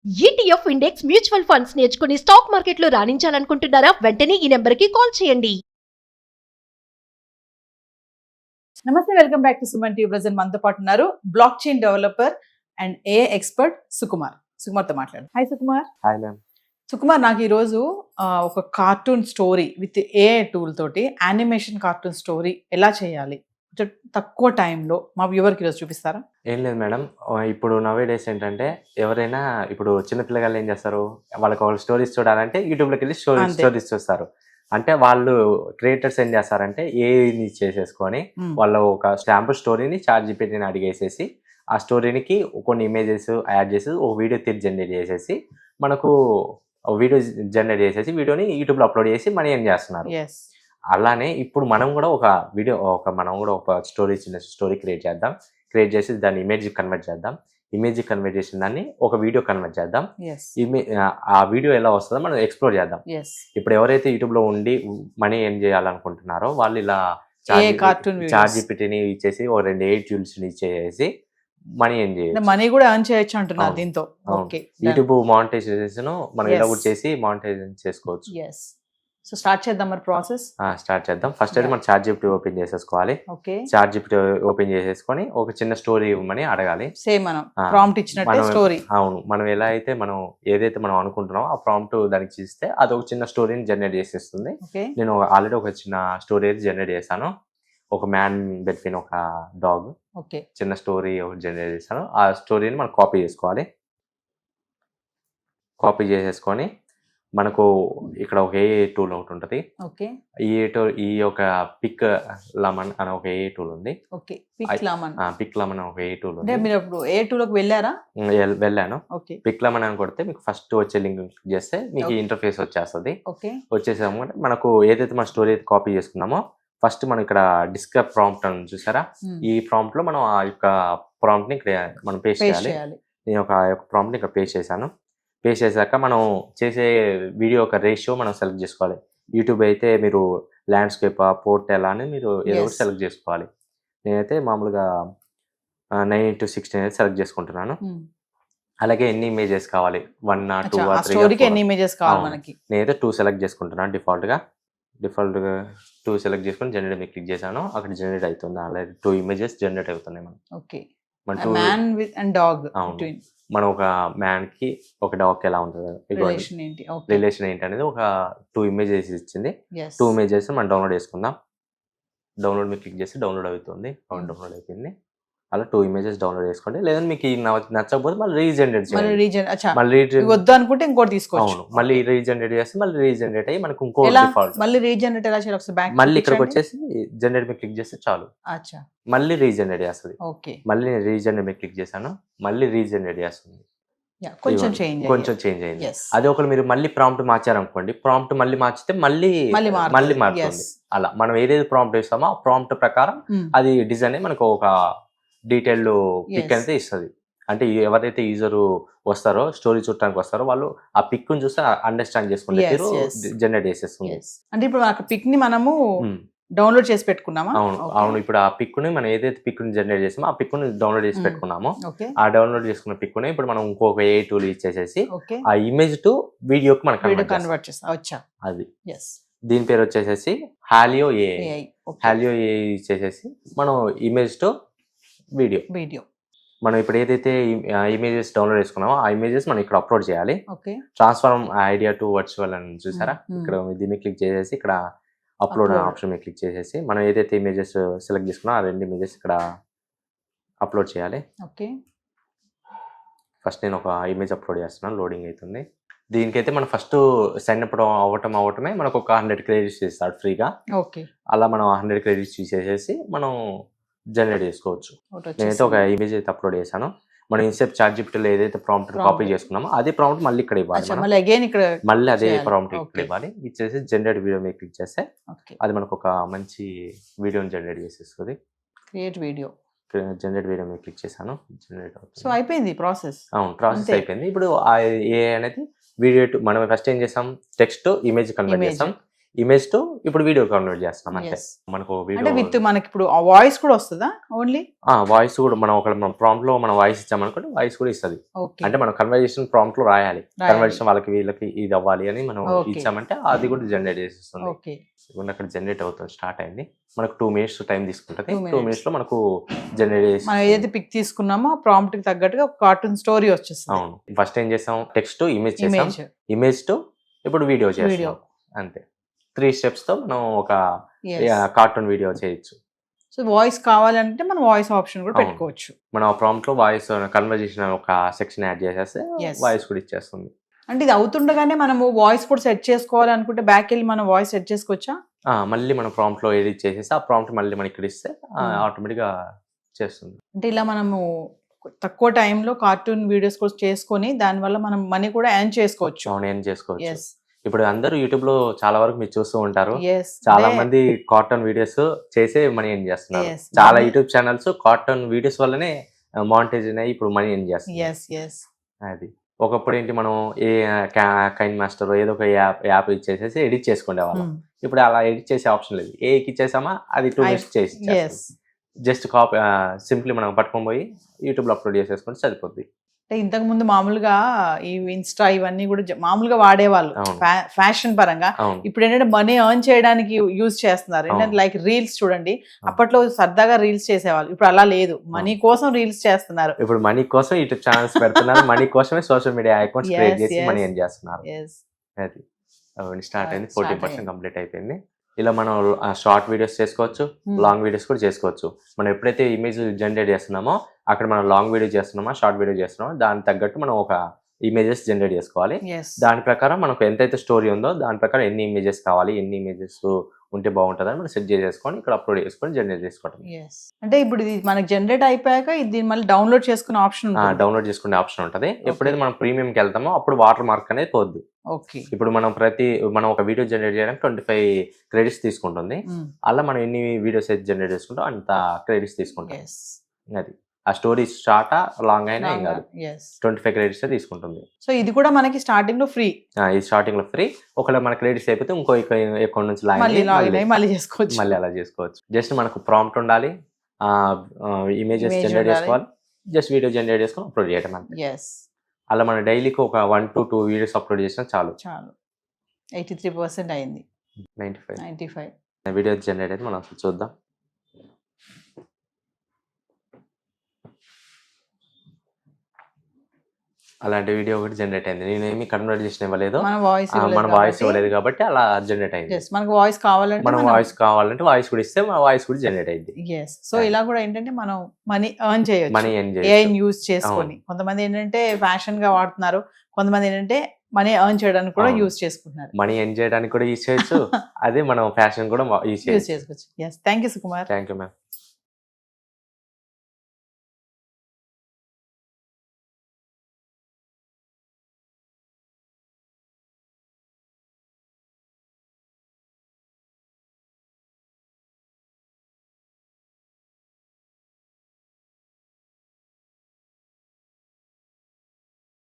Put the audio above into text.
ETF index mutual funds నేర్చుకుని stock మార్కెట్లో రాణించాలనుకుంటున్నారా? వెంటనే ఈ నెంబర్కి కాల్ చేయండి. నమస్తే, welcome back to Suman TV. Present మనతో పాటు ఉన్నారు blockchain developer and AI expert Sukumar. సుకుమార్తో మాట్లాడు. Hi Sukumar. Hi ma'am. Sukumar, నాకు ఈరోజు ఒక cartoon story with AI tool తోటి యానిమేషన్ కార్టూన్ స్టోరీ ఎలా చేయాలి కొంచెం తక్కువ టైంలో మా వ్యూవర్కి ఈరోజు చూపిస్తారా? ఏం లేదు మేడం, ఇప్పుడు నవే డేస్ ఏంటంటే ఎవరైనా ఇప్పుడు చిన్న పిల్లగాళ్ళు ఏం చేస్తారు, వాళ్ళకి ఒక స్టోరీస్ చూడాలంటే యూట్యూబ్లోకి వెళ్ళి అంతే. స్టోరీస్ చూస్తారు. అంటే వాళ్ళు క్రియేటర్స్ ఏం చేస్తారంటే ఏఐని చేసేసుకొని వాళ్ళ ఒక స్టాంపుల్ స్టోరీని ChatGPTని అడిగేసేసి ఆ స్టోరీకి కొన్ని ఇమేజెస్ యాడ్ చేసి ఒక వీడియో జనరేట్ చేసేసి మనకు వీడియో జనరేట్ చేసేసి వీడియోని యూట్యూబ్లో అప్లోడ్ చేసి మనీ ఏం చేస్తున్నారు. ఎస్. అలానే ఇప్పుడు మనం కూడా ఒక వీడియో మనం కూడా ఒక చిన్న స్టోరీ క్రియేట్ చేద్దాం. క్రియేట్ చేసి దాన్ని ఇమేజ్ కన్వర్ట్ చేద్దాం. ఇమేజ్ కన్వర్ట్ చేసిన దాన్ని ఒక వీడియో కన్వర్ట్ చేద్దాం. ఎస్. ఆ వీడియో ఎలా వస్తుందో మనం ఎక్స్ప్లోర్ చేద్దాం. ఎస్. ఇప్పుడు ఎవరైతే యూట్యూబ్లో ఉండి మనీ ఏం చేయాలనుకుంటున్నారో వాళ్ళు ఇలా కార్టూన్ ChatGPTని ఇచ్చేసి ఒక 2 AI టూల్స్ని ఇచ్చేసి మనీ ఏం చేయొచ్చు. మనీ కూడా ఎర్న్ చేయొచ్చు అంటున్నారు అవును. దీంతో. అవును. ఓకే. యూట్యూబ్ మానిటైజేషన్ మనం ఇలా Yes. కూడా చేసి మానిటైజేషన్ చేసుకోవచ్చు. ఎస్. సో స్టార్ట్ చేద్దాం మరి ప్రాసెస్. స్టార్ట్ చేద్దాం. ఫస్ట్ అయితే మనం ChatGPT ఓపెన్ చేసేసుకోవాలి. ఓకే. ChatGPT ఓపెన్ చేసేసుకొని ఒక చిన్న స్టోరీ ఇవ్వమని అడగాలి. సేమ్ మనం ప్రాంప్ట్ ఇచ్చినట్టే మనం స్టోరీ. అవును, మనం ఎలా అయితే మనం ఏదైతే మనం అనుకుంటున్నామో ఆ ప్రాంప్ట్ దానికి ఇస్తే అది ఒక చిన్న స్టోరీని జనరేట్ చేసేస్తుంది. ఓకే. నేను ఆల్రెడీ ఒక చిన్న స్టోరీ అయితే జనరేట్ చేశాను. ఒక మ్యాన్ బెట్వీన్ ఒక డాగ్ ఓకే. చిన్న స్టోరీ ఒకటి జనరేట్ చేశాను. ఆ స్టోరీని మనం కాపీ చేసుకోవాలి. కాపీ చేసేసుకొని మనకు ఇక్కడ ఒక ఏఐ టూల్ ఒకటి ఉంటుంది. ఓకే. ఈ యొక్క పిక్ లమన్ అనే ఒక ఏఐ టూల్ ఉంది. ఓకే. పిక్ లమన్. పిక్ లమన్ ఒక ఏఐ టూల్ అంటే ఉంది. మీరు ఇప్పుడు ఏ టూలోకి వెళ్ళారా? వెళ్ళాను. ఓకే. పిక్ లమన్ అని కొడితే మీకు ఫస్ట్ వచ్చే లింక్ క్లిక్ చేస్తే మీకు Okay. ఇంటర్ఫేస్ వచ్చేస్తుంది. ఓకే. వచ్చేసాము మనకు ఏదైతే మన స్టోరీ అయితే కాపీ చేసుకున్నామో ఫస్ట్ మనం ఇక్కడ డిస్క్రైబ్ ప్రాంప్ట్ అని చూసారా, ఈ ప్రాంప్ట్ లో మనం ఆ యొక్క ప్రాంప్ట్ ని ఇక్కడ మనం పేస్ట్ పేస్ట్ చేయాలి. చేయాలి. నేను ఒక ప్రాంప్ట్ ని ఇక్కడ పేస్ట్ చేశాను. పేస్ట్ చేశాక మనం చేసే వీడియో ఒక రేషియో మనం సెలెక్ట్ చేసుకోవాలి. యూట్యూబ్ అయితే మీరు ల్యాండ్స్కేప్ పోర్ట్రెయిట్ అని మీరు ఏదో ఒకటి Yes. సెలెక్ట్ చేసుకోవాలి. నేనైతే మామూలుగా 9:16 అనేది సెలెక్ట్ చేసుకుంటున్నాను. అలాగే ఎన్ని ఇమేజెస్ కావాలి, 1 or 2 or 3 or స్టోరీకి 4. ఎన్ని ఇమేజెస్ కావాలి అవును. మనకి? నేనైతే 2 సెలెక్ట్ చేసుకుంటున్నాను. డిఫాల్ట్గా 2 సెలెక్ట్ చేసుకుని జనరేట్ మీద క్లిక్ చేశాను. అక్కడ జనరేట్ అవుతుంది. అలాగే 2 ఇమేజెస్ జనరేట్ అవుతున్నాయి. ఓకే. మన 2 మ్యాన్ విత్ అండ్ డాగ్ అవును. బిట్వీన్ మనం ఒక మ్యాన్ కి ఒక డాగ్ కి ఎలా ఉంటుంది రిలేషన్ ఏంటి? ఓకే. రిలేషన్ ఏంటి అనేది ఒక 2 ఇమేజెస్ ఇచ్చింది. yes 2 ఇమేజెస్ మనం డౌన్లోడ్ చేసుకుందాం. డౌన్లోడ్ మీద క్లిక్ చేసి డౌన్లోడ్ అవుతుంది. డౌన్లోడ్ అయిపోయింది. అలా 2 ఇమేజెస్ డౌన్లోడ్ చేసుకోండి. లేదంటే మీకు నచ్చకపోతే మళ్ళీ రీజనరేట్ మళ్ళీ చేయండి. రీజన్ అచ్చా మళ్ళీ మీకు వద్దు అనుకుంటే ఇంకోటి తీసుకోవచ్చు. అవును, మళ్ళీ రీజనరేట్ చేస్తే మళ్ళీ రీజనరేట్ అయ్యి మనకు ఇంకో ఎలా డిఫాల్ట్ మళ్ళీ రీజనరేట్ ఎలా చేయాలి? ఒకసారి బ్యాక్ మళ్ళీ ఇక్కడికి వచ్చేసి జనరేట్ మీద క్లిక్ చేస్తే చాలు, అచ్చా. మళ్ళీ రీజనరేట్ చేస్తుంది. ఓకే. మళ్ళీ నేను రీజనరేట్ మీద క్లిక్ చేశాను, మళ్ళీ రీజనరేట్ చేస్తుంది. కొంచెం ఇవ్వండి. చేంజ్ కొంచెం చేంజ్ అయింది. yes అదే ఒకరు మీరు మళ్ళీ ప్రాంప్ట్ మార్చారనుకోండి, ప్రాంప్ట్ మళ్ళీ మార్చితే మళ్ళీ మళ్ళీ మళ్ళీ మారుతుంది. మారుతుంది. అలా మనం ఏదైతే ప్రాంప్ట్ ఇస్తామో ఆ ప్రాంప్ట్ ప్రకారం అది డిజైన్ మనకు ఒక డీటెయిల్డ్ పిక్ Yes. అయితే ఇస్తుంది. అంటే ఎవరైతే యూజర్ వస్తారో స్టోరీ చూడటానికి వస్తారో వాళ్ళు ఆ పిక్ ని చూస్తే అండర్స్టాండ్ చేసుకుంటే Yes, yes. జనరేట్ చేసేస్తుంది. అంటే ఇప్పుడు మనకు పిక్ ని మనము ఉమ్, డౌన్లోడ్ చేసి పెట్టుకున్నామా? అవును. Okay. అవును, ఇప్పుడు ఆ పిక్ ని మనం ఏదైతే పిక్ ని జనరేట్ చేసామో ఆ పిక్ ని డౌన్లోడ్ చేసి పెట్టుకున్నామో ఓకే. ఆ డౌన్లోడ్ చేసుకున్న పిక్ ని ఇప్పుడు మనం ఇంకొక ఏ టూల్ ఇచ్చేసేసి ఓకే. ఆ ఇమేజ్ టు వీడియోకి మనం వీడియో కన్వర్ట్ కన్వర్ట్ చేస్తా. అచ్చా. అది. ఎస్ దీని పేరు వచ్చేసేసి హాలియో ఏఐ. ఏఐ. ఓకే. హాలియో ఏఐ ఇచ్చేసేసి మనం ఇమేజ్ టు వీడియో వీడియో. మనం ఇప్పుడు ఏదైతే ఇమేజెస్ డౌన్లోడ్ చేసుకున్నామో ఆ ఇమేజెస్ మనం ఇక్కడ అప్లోడ్ చేయాలి. Okay. Transform idea to virtual అని చూసారా, Mm. ఇక్కడ దీన్ని క్లిక్ చేసేసి ఇక్కడ అప్లోడ్ Upload. ఆప్షన్ మీద క్లిక్ చేసేసి మనం ఏదైతే ఇమేజెస్ సెలెక్ట్ చేసుకున్నా ఆ 2 ఇమేజెస్ ఇక్కడ అప్లోడ్ చేయాలి. ఓకే. ఫస్ట్ నేను ఒక ఇమేజ్ అప్లోడ్ చేస్తున్నాను, లోడింగ్ అవుతుంది. దీనికైతే మనం ఫస్ట్ సైన్ అప్ అవటమే మనకు ఒక 100 క్రెడిట్స్ ఇస్తాడు ఫ్రీగా. ఓకే. అలా మనం 100 క్రెడిట్స్ తీసేసేసి మనం జనరేట్ చేసుకోవచ్చు. నేనైతే ఒక ఇమేజ్ అయితే అప్లోడ్ చేశాను. మనం ఇన్సెప్ట్ ChatGPTలో ఏదైతే ప్రాంప్ట్ Prompt. కాపీ చేసుకున్నామో అదే ప్రాంప్ట్ మళ్ళీ ఇక్కడ ఇవ్వాలి. అచ్చా, మనం మళ్ళీ అగైన్ ఇక్కడ మళ్ళీ అదే చేయాలి. ప్రాంప్ట్ ఇక్కడ Okay. ఇవ్వాలి. ఇచ్చేసి జనరేట్ వీడియో మీద క్లిక్ చేస్తే ఓకే. అది మనకు ఒక మంచి వీడియోని జనరేట్ చేసేస్తుంది. Create video. జనరేట్ వీడియో మీద క్లిక్ చేశాను, జనరేట్ సో అవుతుంది. అయిపోయింది ప్రాసెస్. అవును, ప్రాసెస్ అంతే. అయిపోయింది. ఇప్పుడు ఆ AI అనేది వీడియో మనం ఫస్ట్ ఏం చేసాం, టెక్స్ట్ ఇమేజ్ కన్వర్ట్ Image. చేసాం. ఇమేజ్ టు ఇప్పుడు వీడియో కన్వర్ట్ చేస్తున్నాం అంటే Yes. మనకు అంటే వీడియో విత్ మనకి ఇప్పుడు వాయిస్ కూడా వస్తుందా ఓన్లీ? వాయిస్ కూడా మనం ఒక ప్రాంప్ట్ లో మనం వాయిస్ ఇచ్చామనుకోండి వాయిస్ కూడా ఇస్తుంది. ఓకే. అంటే మనం కన్వర్జేషన్ ప్రాంప్ట్ లో రాయాలి, రాయాలి. కన్వర్జేషన్ వాళ్ళకి వీళ్ళకి ఇది అవ్వాలి అని మనం Okay. ఇచ్చామంటే అది కూడా జనరేట్ చేసేస్తుంది. ఓకే. ఇప్పుడు అక్కడ జనరేట్ అవుతుంది, స్టార్ట్ అయింది. మనకు 2 minutes టైం తీసుకుంటుంది. 2 2 minutes. minutes లో మనకు జనరేట్ చేసి మనం ఏదైతే పిక్ తీసుకున్నామో ప్రాంప్ట్ కి తగ్గట్టుగా కార్టూన్ స్టోరీ వచ్చేస్తుంది. అవును. ఫస్ట్ ఏం చేసాం, టెక్స్ట్ ఇమేజ్ చేసాం, ఇమేజ్ ఇమేజ్ టు ఇప్పుడు వీడియో వీడియో. చేస్తాం అంతే. 3 steps తో మనం ఒక Yes. కార్టూన్ వీడియో చేయొచ్చు. సో వాయిస్ కావాలంటే మనం వాయిస్ ఆప్షన్ కూడా అవును. పెట్టుకోవచ్చు. మనం ఆ ప్రాంప్ట్ లో వాయిస్ కన్వర్జేషన్ ఒక సెక్షన్ యాడ్ చేసేస్తే Yes. వాయిస్ కూడా ఇచ్చేస్తుంది. అంటే ఇది అవుతుండగానే మనము వాయిస్ కూడా సెట్ చేసుకోవాలనుకుంటే బ్యాక్ వెళ్ళి మనం వాయిస్ సెట్ చేసుకోవచ్చా? మళ్ళీ మనం ప్రాంప్ట్ లో ఎడిట్ చేసేసి ఆ ప్రాంప్ట్ మళ్ళీ మనకి ఇక్కడ ఇస్తే Hmm. ఆటోమేటిక్ గా చేస్తుంది. అంటే ఇలా మనము తక్కువ టైంలో కార్టూన్ వీడియోస్ కూడా చేసుకొని దానివల్ల మనం మనీ కూడా ఎర్న్ చేసుకోవచ్చు. అవును, ఏం చేసుకోవచ్చు. ఎస్ ఇప్పుడు అందరూ యూట్యూబ్ లో చాలా వరకు మీరు చూస్తూ ఉంటారు. ఎస్ చాలా మంది కార్టూన్ వీడియోస్ చేసే మనీ ఏం చేస్తున్నారు. Yes. చాలా యూట్యూబ్ ఛానల్స్ కార్టూన్ వీడియోస్ వల్లనే మానిటైజ్ అయ్యి ఇప్పుడు మనీ ఏం చేస్తున్నారు. ఎస్ ఎస్ అది ఒకప్పుడు ఏంటి, మనం ఏ కైన్ మాస్టర్ ఏదో ఒక యాప్ ఇచ్చేసేసి ఎడిట్ చేసుకునే వాళ్ళం. ఇప్పుడు అలా ఎడిట్ చేసే ఆప్షన్ లేదు. ఏకి ఇచ్చేసామా అది 2 minutes చేసి ఎస్. జస్ట్ కాపీ సింప్లీ మనం పట్టుకొని పోయి యూట్యూబ్ లో అప్లోడ్ చేసేసుకుంటే సరిపోద్ది. అంటే ఇంతకు ముందు మామూలుగా ఈ ఇన్స్టా ఇవన్నీ కూడా మామూలుగా వాడేవాళ్ళు అవును. ఫ్యాషన్ పరంగా. అవును, ఇప్పుడు ఏంటంటే మనీ ఎర్న్ చేయడానికి యూజ్ చేస్తున్నారు. ఏంటంటే అవును. లైక్ రీల్స్ చూడండి, అవును. అప్పట్లో సరదాగా రీల్స్ చేసేవాళ్ళు, ఇప్పుడు అలా లేదు, మనీ కోసం రీల్స్ చేస్తున్నారు. ఇప్పుడు మనీ కోసం యూట్యూబ్ ఛానల్స్ పెడుతున్నారు, మనీ కోసమే social media accounts create Yes, చేసి yes. మనీ ఏం చేస్తున్నారు. ఎస్ అది స్టార్ట్ అయింది. Start 14% అయింది. కంప్లీట్ అయిపోయింది. ఇలా మనం షార్ట్ వీడియోస్ చేసుకోవచ్చు, లాంగ్ వీడియోస్ కూడా చేసుకోవచ్చు. మనం ఎప్పుడైతే ఇమేజ్ జనరేట్ చేస్తున్నామో అక్కడ మనం లాంగ్ వీడియో చేస్తున్నామా షార్ట్ వీడియో చేస్తున్నామో దానికి తగ్గట్టు మనం ఒక ఇమేజెస్ జనరేట్ చేసుకోవాలి. ఎస్. దాని ప్రకారం మనకు ఎంతైతే స్టోరీ ఉందో దాని ప్రకారం ఎన్ని ఇమేజెస్ కావాలి, ఎన్ని ఇమేజెస్ ఉంటే బాగుంటుందని మనం సెట్ చేసేసుకొని ఇక్కడ అప్లోడ్ చేసుకొని జనరేట్ చేసుకోవడం. ఎస్. అంటే ఇప్పుడు ఇది మనకి జనరేట్ అయిపోయాక ఇది మళ్ళీ డౌన్లోడ్ చేసుకునే ఆప్షన్ ఉంటుంది. డౌన్లోడ్ చేసుకునే ఆప్షన్ ఉంటుంది. ఎప్పుడైతే మనం ప్రీమియంకి వెళ్తామో అప్పుడు వాటర్ మార్క్ అనేది పోద్ది. ఓకే. ఇప్పుడు మనం ఒక వీడియో జనరేట్ చేయడానికి 25 credits తీసుకుంటుంది. అలా మనం ఎన్ని వీడియోస్ అయితే జనరేట్ చేసుకుంటాం అంత క్రెడిట్స్ తీసుకుంటాం. ఎస్. అది ఆ స్టోరీ స్టార్ట్ లాంగ్ అయినా ఏం కాదు, ఎస్. 25 credits తీసుకుంటుంది. సో ఇది కూడా మనకి స్టార్టింగ్ లో ఫ్రీ, ఇది స్టార్టింగ్ లో ఫ్రీ. ఒకవేళ మన క్రెడిట్స్ అయిపోతే ఇంకో అకౌంట్ నుంచి మళ్ళీ లాగిన్ అయ్యి మళ్ళీ చేసుకోవచ్చు. మళ్ళీ అలా చేసుకోవచ్చు. జస్ట్ మనకు ప్రాంప్ట్ ఉండాలి, ఇమేజెస్ Image జనరేట్ ఉండాలి. చేసుకోవాలి, జస్ట్ వీడియో జనరేట్ చేసుకొని అప్లోడ్ చేయడం అంతే. ఎస్. అలా మనం డైలీకి ఒక 1 to 2 వీడియోస్ అప్లోడ్ చేసినా చాలు. చాలు. 83% అయింది. 95 95. వీడియో జనరేట్ అయితే మనం అసలు చూద్దాం. అలాంటి వీడియో ఒకటి జనరేట్ అయింది. నేను ఏమి కన్వర్జేషన్ ఇవ్వలేదు, మన వాయిస్ మన వాయిస్ ఇవ్వలేదు కాబట్టి అలా జనరేట్ అయింది. మనకు వాయిస్ కావాలంటే మనం వాయిస్ కావాలంటే వాయిస్ కూడా ఇస్తే మన వాయిస్ కూడా జనరేట్ అయింది. ఎస్. సో ఇలా కూడా ఏంటంటే మనం మనీ ఎర్న్ చేయొచ్చు, మనీ ఏం ఏఐ యూజ్ చేసుకొని. కొంతమంది ఏంటంటే ఫ్యాషన్ గా వాడుతున్నారు, కొంతమంది ఏంటంటే మనీ ఎర్న్ చేయడానికి కూడా అవును. యూజ్ చేసుకుంటున్నారు. మనీ ఎర్న్ చేయడానికి కూడా యూజ్ చేయొచ్చు, అదే మనం ఫ్యాషన్ కూడా యూజ్ యూజ్ చేయొచ్చు. చేసుకోవచ్చు. Yes. Thank you Sukumar. Thank you ma'am.